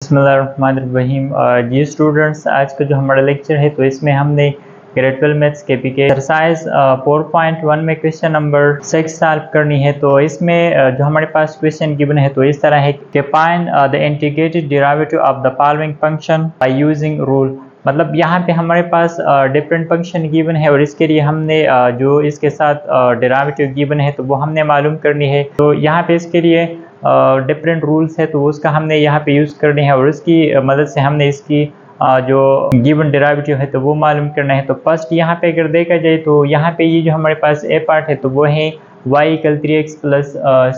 बिस्मिल्लाहिर्रहमानिर्रहीम। जी स्टूडेंट्स, आज का जो हमारा लेक्चर है तो इसमें हमने ग्रेड 12 मैथ्स के पी के एक्सरसाइज 4.1 में क्वेश्चन नंबर 6 सॉल्व करनी है। तो इसमें जो हमारे पास क्वेश्चन गिवन है तो इस तरह है कि find the integrated derivative of the following function by using rule. मतलब यहाँ पे हमारे पास डिफरेंट फंक्शन गिवन है और इसके लिए हमने जो इसके साथ डेरिवेटिव गिवन है तो वो हमने मालूम करनी है। तो यहाँ पे इसके लिए डिफरेंट रूल्स है तो उसका हमने यहाँ पे यूज़ करने हैं और इसकी मदद से हमने इसकी जो गिवन डेरिवेटिव है तो वो मालूम करना है। तो फर्स्ट यहाँ पे अगर देखा जाए तो यहाँ पे ये जो हमारे पास ए पार्ट है तो वो है y = 3x +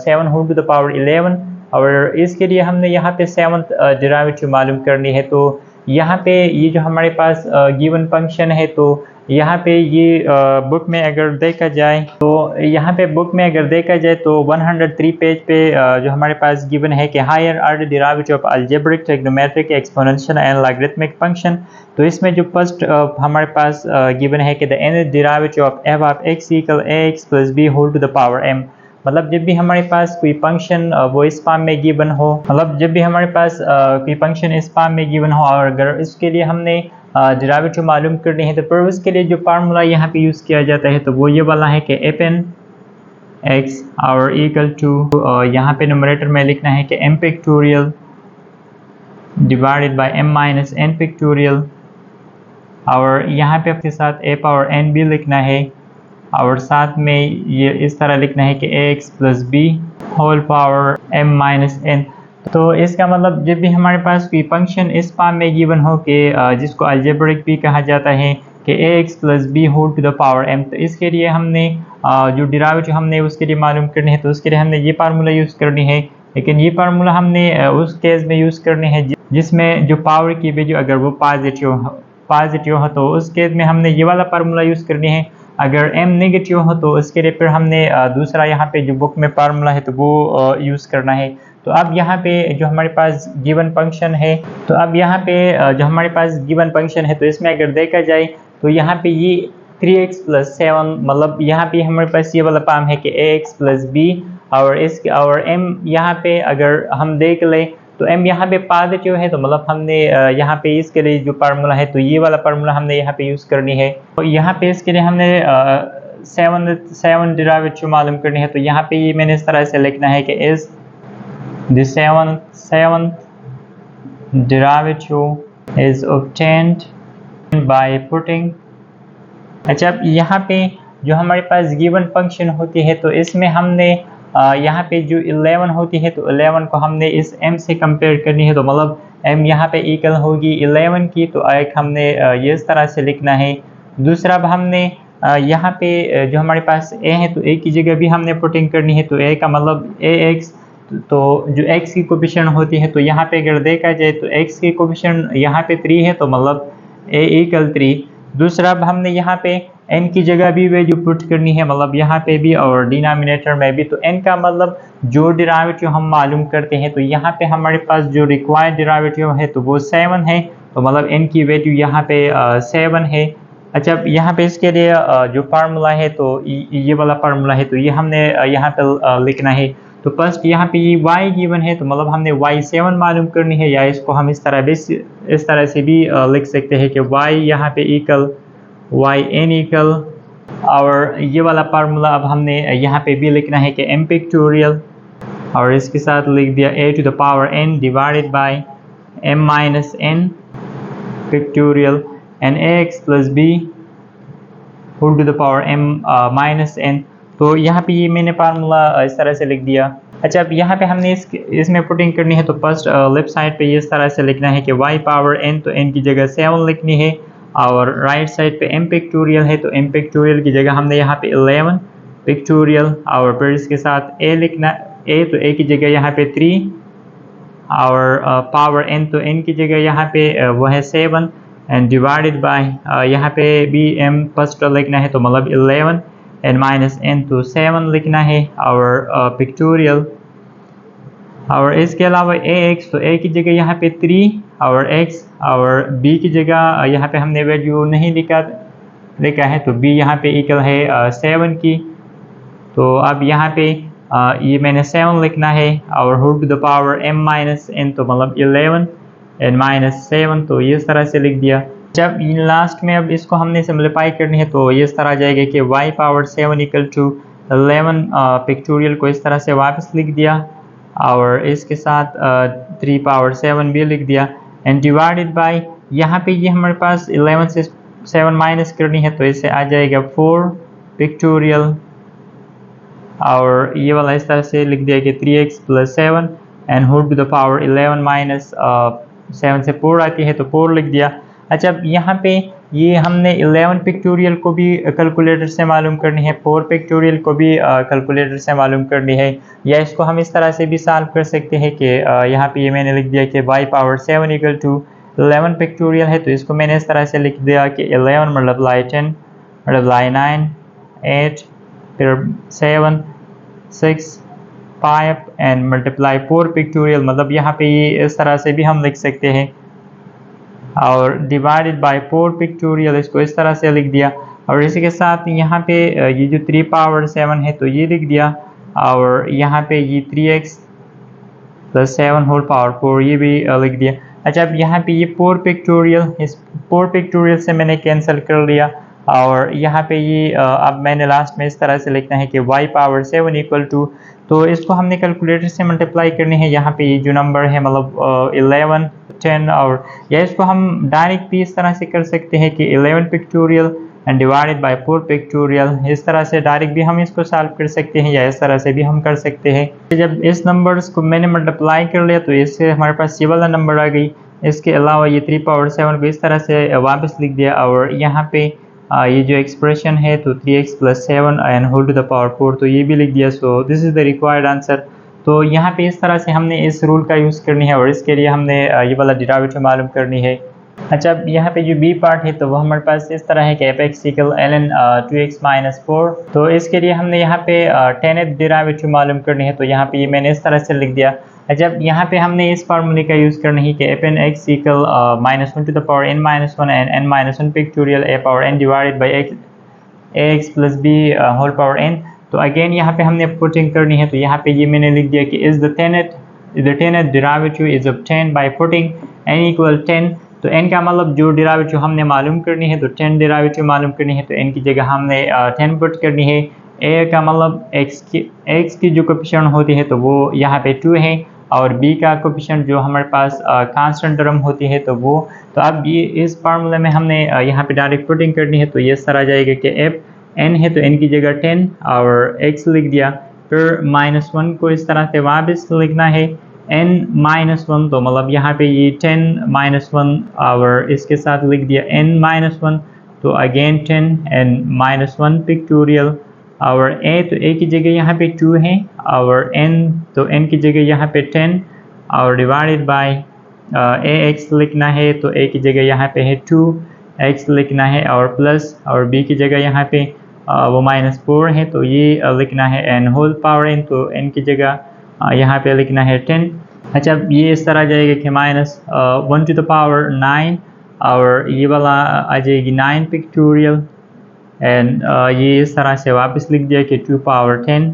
7 whole to the power 11 और इसके लिए हमने यहाँ पे 7th डेरिवेटिव मालूम करनी है। तो यहाँ पे ये जो हमारे पास गिवन फंक्शन है तो यहाँ पे ये बुक में अगर देखा जाए तो यहाँ पे बुक में अगर देखा जाए तो 103 पेज पे जो हमारे पास गिवन है कि higher order derivative of algebraic, trigonometric, exponential and logarithmic function. तो इसमें जो फर्स्ट हमारे पास गिवन है कि the nth derivative of f of x = ax + b whole to the power m। मतलब जब भी हमारे पास कोई फंक्शन वो इस फॉर्म में गिवन हो, मतलब जब भी हमारे पास कोई फंक्शन इस फॉर्म में गिवन हो और अगर इसके लिए हमने डेरिवेटिव मालूम करनी है तो फिर उसके लिए जो फार्मूला यहाँ पे यूज़ किया जाता है तो वो ये वाला है कि fn x और इक्वल टू यहाँ पे न्यूमरेटर में लिखना है कि m pictorial divided by m - n pictorial और यहाँ पे अपने साथ a पावर n भी लिखना है और साथ में ये इस तरह लिखना है कि ax + b whole power m - n। तो इसका मतलब जब भी हमारे पास कोई फंक्शन इस फॉर्म में गिवन हो कि जिसको अलजेब्रिक भी कहा जाता है कि ax + b whole to the power m, तो इसके लिए हमने जो डेरिवेटिव हमने उसके लिए मालूम करनी है तो उसके लिए हमने ये फार्मूला यूज़ करनी है। लेकिन ये फार्मूला हमने उस केस में यूज़ करनी है जिसमें जो पावर की वैल्यू अगर वो पॉजिटिव हो तो उस केस में हमने ये वाला फार्मूला यूज़ करनी है। अगर m नेगेटिव हो तो उसके लिए फिर हमने दूसरा यहाँ पे जो बुक में फार्मूला है तो वो यूज़ करना है। तो अब यहाँ पे जो हमारे पास गिवन फंक्शन है तो इसमें अगर देखा जाए तो यहाँ पे ये 3x + 7 मतलब यहाँ पे हमारे पास ये वाला फॉर्म है कि ax + b और m यहाँ पे अगर हम देख लें तो m यहाँ पे पॉजिटिव है तो मतलब हमने यहाँ पे इसके लिए जो फार्मूला है तो ये वाला फार्मूला हमने यहाँ पे यूज़ करनी है। तो यहाँ पे इसके लिए हमने 7 डेरिवेटिव मालूम करनी है। तो यहाँ पे ये मैंने इस तरह से लिखना है कि is the seventh derivative is obtained by putting। अच्छा, अब यहाँ पे जो हमारे पास गिवन फंक्शन होती है तो इसमें हमने यहाँ पे जो 11 होती है तो 11 को हमने इस m से कंपेयर करनी है। तो मतलब m यहाँ पे इक्वल होगी 11 की, तो एक हमने ये इस तरह से लिखना है। दूसरा अब हमने यहाँ पे जो हमारे पास a है तो a की जगह भी हमने पुटिंग करनी है। तो a का मतलब ax, तो जो x की कोफिशिएंट होती है तो यहाँ पे अगर देखा जाए तो x की कोफिशिएंट यहाँ पे 3 है तो मतलब a = 3। दूसरा अब हमने यहाँ पे n की जगह भी वैल्यू पुट करनी है, मतलब यहाँ पे भी और डिनोमिनेटर में भी। तो n का मतलब जो डेरिवेटिव हम मालूम करते हैं तो यहाँ पे हमारे पास जो रिक्वायर्ड डेरिवेटिव है तो वो 7 है, तो मतलब n की वैल्यू यहाँ पे 7 है। अच्छा, अब यहाँ पे इसके लिए जो फार्मूला है तो ये वाला फार्मूला है तो ये हमने यहाँ पे लिखना है। तो फर्स्ट यहाँ पे ये y गिवन है तो मतलब हमने y7 मालूम करनी है, या इसको हम इस तरह से भी लिख सकते हैं कि y यहाँ पे yn और ये वाला फार्मूला अब हमने यहाँ पे भी लिखना है कि m पिक्टोरियल और इसके साथ लिख दिया a to the power n divided by m - n factorial and ax + b whole to the power m - n। तो यहाँ पे ये मैंने फार्मूला इस तरह से लिख दिया। अच्छा, अब यहाँ पे हमने इसमें पुटिंग करनी है तो फर्स्ट लेफ्ट साइड पे इस तरह से लिखना है कि y पावर n, तो n की जगह 7 लिखनी है और राइट साइड पे m पिक्टोरियल है तो m पिक्टोरियल की जगह हमने यहाँ पे 11 पिक्टोरियल और फिर इसके साथ a लिखना, a तो a की जगह यहाँ पे 3 और पावर n तो n की जगह यहाँ पे वो है 7 एंड डिवाइडेड बाय यहाँ पे भी m फर्स्ट लिखना है तो मतलब 11 n - n तो 7 लिखना है और पिक्टोरियल और इसके अलावा ax, तो a की जगह यहाँ पे 3 और x और b की जगह यहाँ पे हमने वैल्यू नहीं लिखा है तो b यहाँ पे इक्वल है 7 की। तो अब यहाँ पे ये मैंने 7 लिखना है और whole to the power m - n तो मतलब 11 एंड -7, तो ये इस तरह से लिख दिया। जब लास्ट में अब इसको हमने सिम्प्लीफाई करनी है तो ये इस तरह आ जाएगा कि y power 7 equal to 11 factorial को इस तरह से वापस लिख दिया और इसके साथ 3 पावर 7 भी लिख दिया एंड डिवाइडेड बाय, यहाँ पे ये हमारे पास 11 से 7 माइनस करनी है तो इससे आ जाएगा 4 पिक्टोरियल और ये वाला इस तरह से लिख दिया कि 3x plus 7 and whole to the power 11 minus 7 से 4 आती है तो 4 लिख दिया। अच्छा, अब यहाँ पे ये हमने 11 पिक्टोरियल को भी कैलकुलेटर से मालूम करनी है, 4 पिक्टोरियल को भी कैलकुलेटर से मालूम करनी है, या इसको हम इस तरह से भी सॉल्व कर सकते हैं कि यहाँ पे ये मैंने लिख दिया कि y power 7 equal to 11 factorial है तो इसको मैंने इस तरह से लिख दिया कि 11 मल्टीप्लाई 10 मल्टीप्लाई 9 8 फिर 7 6 5 एंड मल्टीप्लाई 4 पिक्टोरियल, मतलब यहाँ पे ये इस तरह से भी हम लिख सकते हैं और डिवाइडेड बाय 4 पिक्टोरियल इसको इस तरह से लिख दिया और इसी के साथ यहाँ पे ये जो 3 पावर 7 है तो ये लिख दिया और यहाँ पे ये 3x प्लस 7 होल पावर 4 ये भी लिख दिया। अच्छा, अब यहाँ पे ये 4 पिक्टोरियल, इस 4 पिक्टोरियल से मैंने कैंसिल कर लिया और यहाँ पे ये अब मैंने लास्ट में इस तरह से लिखना है कि y पावर 7 इक्वल टू, तो इसको हमने कैलकुलेटर से मल्टीप्लाई करनी है, यहाँ पे ये जो नंबर है मतलब 11 10 और या इसको हम डायरेक्ट भी इस तरह से कर सकते हैं कि 11 pictorial and divided bye 4 pictorial, इस तरह से डायरेक्ट भी हम इसको सॉल्व कर सकते हैं या इस तरह से भी हम कर सकते हैं। जब इस नंबर्स को मैंने मल्टीप्लाई कर लिया तो इससे हमारे पास ये वाला नंबर आ गई। इसके अलावा ये 3 पावर 7 को इस तरह से वापस लिख दिया और यहाँ पे ये जो एक्सप्रेशन है तो 3x plus 7 and whole to the power 4 तो ये भी लिख दिया। So this is the required answer. तो यहाँ पे इस तरह से हमने इस रूल का यूज़ करनी है और इसके लिए हमने ये वाला डेरिवेटिव मालूम करनी है। अच्छा, अब यहाँ पे जो बी पार्ट है तो वो हमारे पास इस तरह है कि f(x) equal ln 2x minus 4, तो इसके लिए हमने यहाँ पे 10th डेरिवेटिव मालूम करनी है तो यहाँ पे ये मैंने इस तरह से लिख दिया। जब यहाँ पे हमने इस फार्मूले का यूज़ करना है कि fn(x) equal -1 to the power n-1 and n-1 factorial a power n divided by ax plus b whole power n, तो अगेन यहाँ पे हमने पुटिंग करनी है तो यहाँ पे ये मैंने लिख दिया कि is the 10th derivative is obtained by putting n equal 10, तो n का मतलब जो डेरिवेटिव हमने मालूम करनी है तो 10 डेरिवेटिव मालूम करनी है तो n की जगह हमने 10 पुट करनी है। a का मतलब x की जो कोएफिशिएंट होती है तो वो यहाँ पे 2 है और b का कोएफिशिएंट जो हमारे पास कांस्टेंट टर्म होती है तो वो, तो अब ये इस फार्मूले में हमने यहाँ पे डायरेक्ट पुटिंग करनी है तो ये सारा जाएगा कि f n है तो n की जगह 10 और x लिख दिया, फिर -1 को इस तरह से वापस लिखना है n-1, तो मतलब यहाँ पे ये 10 -1 और इसके साथ लिख दिया n-1 तो अगेन 10 एंड -1 पिक्टोरियल और a तो a की जगह यहाँ पे 2 है और n तो n की जगह यहाँ पे 10 और डिवाइडेड बाय ax लिखना है तो a की जगह यहाँ पे है 2x लिखना है और प्लस और b की जगह यहाँ पे वो -4 है तो ये लिखना है n होल पावर n, तो n की जगह यहाँ पे लिखना है 10। अच्छा, ये इस तरह जाएगा कि -1 टू द पावर 9 और ये वाला आ जाएगी 9 पिक्टोरियल एंड ये इस तरह से वापस लिख दिया कि 2 पावर 10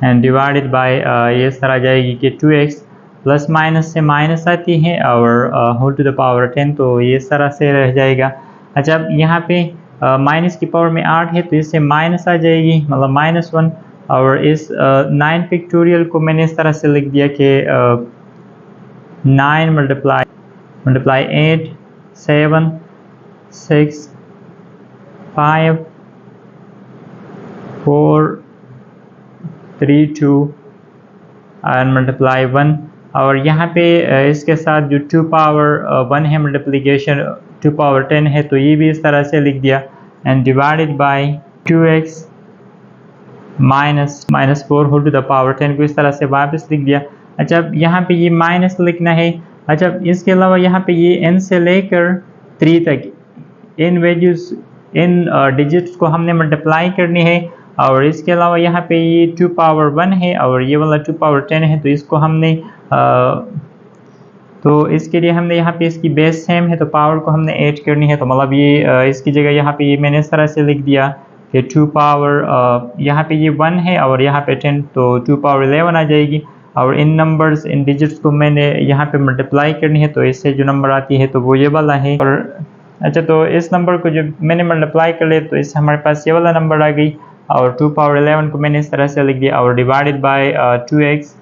एंड डिवाइडेड बाय ये इस तरह जाएगी कि 2x प्लस माइनस से माइनस आती है और होल टू द पावर 10, तो ये इस तरह से रह जाएगा। अच्छा, अब यहाँ पे माइनस की पावर में 8 है तो इससे माइनस आ जाएगी मतलब -1 और इस 9 पिक्टोरियल को मैंने इस तरह से लिख दिया कि 9 मल्टीप्लाई 8 7 6 5 4 3 2 एंड मल्टीप्लाई 1 और यहाँ पे इसके साथ जो 2 पावर 1 है मल्टीप्लिकेशन 2 पावर 10 है तो ये भी इस तरह से लिख दिया and divided by 2x -4 whole to the power 10 को इस तरह से वापस लिख दिया। अच्छा, अब यहाँ पे ये माइनस लिखना है। अच्छा, इसके अलावा यहाँ पे ये n से लेकर 3 तक इन वैल्यूज़ इन डिजिट्स को हमने मल्टीप्लाई करनी है और इसके अलावा यहाँ पे ये 2 पावर 1 है और ये वाला 2 पावर 10 है तो इसको हमने तो इसके लिए हमने यहाँ पे इसकी बेस सेम है तो पावर को हमने ऐड करनी है, तो मतलब ये इसकी जगह यहाँ पे ये मैंने इस तरह से लिख दिया कि 2 पावर यहाँ पे ये 1 है और यहाँ पे 10 तो 2 पावर 11 आ जाएगी और इन नंबर्स इन डिजिट्स को मैंने यहाँ पे मल्टीप्लाई करनी है, तो इससे जो नंबर आती है तो वो ये वाला है। और अच्छा, तो इस नंबर को जब मैंने मल्टीप्लाई कर लिया तो इससे हमारे पास ये वाला नंबर आ गई, और 2 पावर 11 को मैंने इस तरह से लिख दिया, और divided by 2x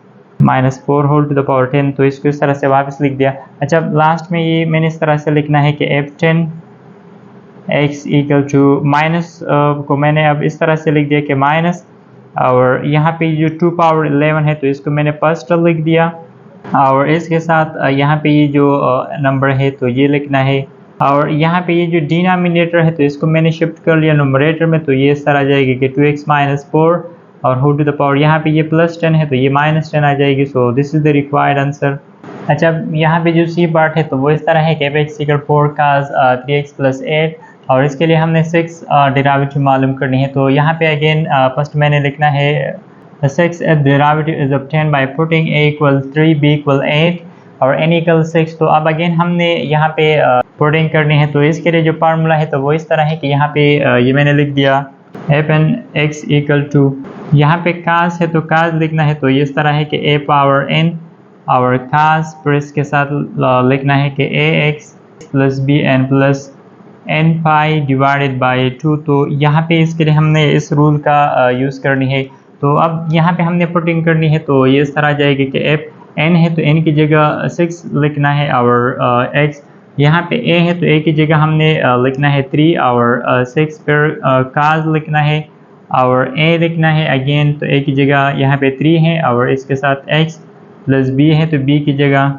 minus 4 whole to the power 10, तो इसको इस तरह से वापस लिख दिया। अच्छा, लास्ट में ये मैंने इस तरह से लिखना है कि f10 x equal to minus को मैंने अब इस तरह से लिख दिया कि माइनस, और यहाँ पे जो 2 पावर 11 है तो इसको मैंने फर्स्ट टर्म लिख दिया, और इसके साथ यहाँ पे ये जो नंबर है तो ये लिखना है, और यहाँ पे ये जो डिनोमिनेटर है तो इसको मैंने शिफ्ट कर लिया न्यूमरेटर में, तो ये इस तरह आ जाएगी कि 2x माइनस 4 और होल टू द पावर यहाँ पे ये प्लस 10 है तो ये माइनस 10 आ जाएगी। So this is the required answer. अच्छा, यहाँ पे जो सी पार्ट है तो वो इस तरह है कि f(x) = 4 cos 3x + 8, और इसके लिए हमने 6 डेरिवेटिव मालूम करनी है। तो यहाँ पे अगेन फर्स्ट मैंने लिखना है 6 derivative is obtained by putting a = 3 b = 8 और n = 6। तो अब अगेन हमने यहाँ पे पुटिंग करनी है, तो इसके लिए जो फार्मूला है तो वो इस तरह है कि यहाँ पे ये मैंने लिख दिया f(x) = यहाँ पे cos है तो cos लिखना है, तो ये इस तरह है कि a पावर n और cos, फिर इसके साथ लिखना है कि ax + bn + n pi divided by 2। तो यहाँ पे इसके लिए हमने इस रूल का यूज़ करनी है। तो अब यहाँ पे हमने पुटिंग करनी है, तो ये इस तरह आ जाएगी कि f n है तो n की जगह 6 लिखना है, और x यहाँ पे a है तो a की जगह हमने लिखना है 3 और 6, फिर cos लिखना है और a लिखना है अगेन, तो a की जगह यहाँ पे 3 है और इसके साथ x + b है तो b की जगह,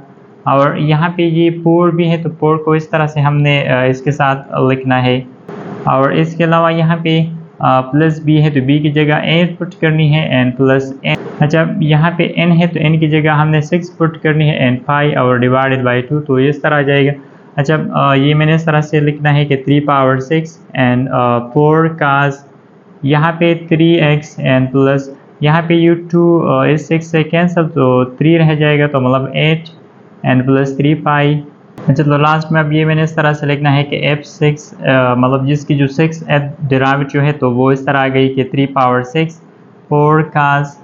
और यहाँ पे ये 4 भी है तो 4 को इस तरह से हमने इसके साथ लिखना है, और इसके अलावा यहाँ पे प्लस b है तो b की जगह 8 पुट करनी है n + n। अच्छा, यहाँ पे n है तो n की जगह हमने 6 पुट करनी है n पाई और डिवाइडेड बाय 2, तो इस तरह आ जाएगा। अच्छा, ये मैंने इस तरह से लिखना है कि 3 पावर 6 एंड 4 cos, यहाँ पे 3x एंड प्लस यहाँ पे ये 2 इस 6 से कैंसिल तो 3 रह जाएगा, तो मतलब 8 एंड प्लस 3 पाई। अच्छा, तो लास्ट में अब ये मैंने इस तरह से लिखना है कि f6 मतलब जिसकी जो 6 डेरिवेटिव है तो वो इस तरह आ गई कि 3 power 6 4 cos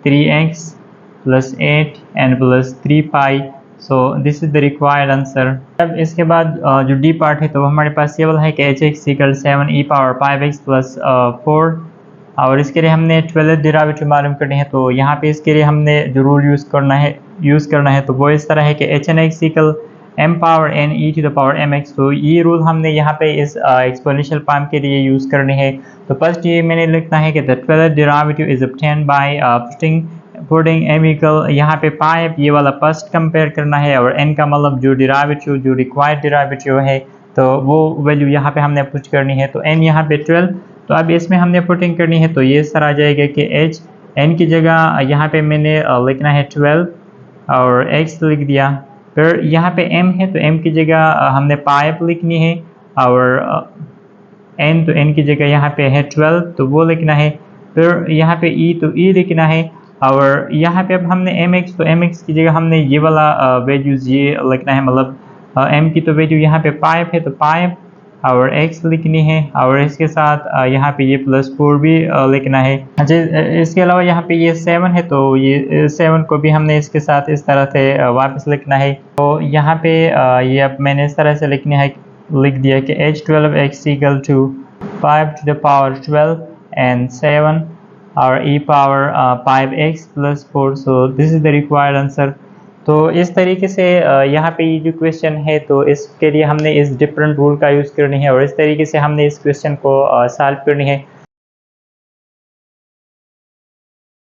3x + 8 and plus 3 pi. So this is the required answer. अब इसके बाद जो डी पार्ट है तो हमारे पास ये वाला है कि h(x) = 7 e पावर 5x + 4, और इसके लिए हमने 12th डेरिवेटिव मालूम करनी है। तो यहाँ पे इसके लिए हमने जो रूल यूज़ करना है तो वो इस तरह है कि h(x) = m power n e to the power mx। तो ये रूल हमने यहाँ पे इस एक्सपोनेंशियल फॉर्म के लिए यूज़ करने हैं। तो फर्स्ट ये मैंने लिखना है कि the 12th derivative is obtained by putting m = यहाँ पे 5 ये वाला फर्स्ट कंपेयर करना है, और n का मतलब जो डेरिवेटिव जो रिक्वायर्ड डेरिवेटिव है तो वो वैल्यू यहाँ पे हमने पुट करनी है। तो n यहाँ पे 12, तो अब इसमें हमने पुटिंग करनी है, तो ये इस तरह आ जाएगा कि h n की जगह यहाँ पे मैंने लिखना है 12 और x लिख दिया, फिर यहाँ पे m है तो m की जगह हमने 5 लिखनी है, और n तो n की जगह यहाँ पे है 12 तो वो लिखना है, फिर यहाँ पे e तो e लिखना है, और यहाँ पे अब हमने mx तो mx की जगह हमने ये वाला वैल्यूज़ ये लिखना है, मतलब m की तो वैल्यू यहाँ पे 5 है तो 5 और x लिखनी है, और इसके साथ यहाँ पे ये +4 भी लिखना है। अच्छा, इसके अलावा यहाँ पे ये 7 है तो ये 7 को भी हमने इसके साथ इस तरह से वापस लिखना है। तो यहाँ पे ये अब मैंने इस तरह से लिख दिया कि h12x = 5 to the power 12 and 7 और e power 5x + 4। So this is the required answer. तो इस तरीके से यहाँ पे ये जो क्वेश्चन है तो इसके लिए हमने इस डिफरेंट रूल का यूज़ करनी है, और इस तरीके से हमने इस क्वेश्चन को सॉल्व करनी है।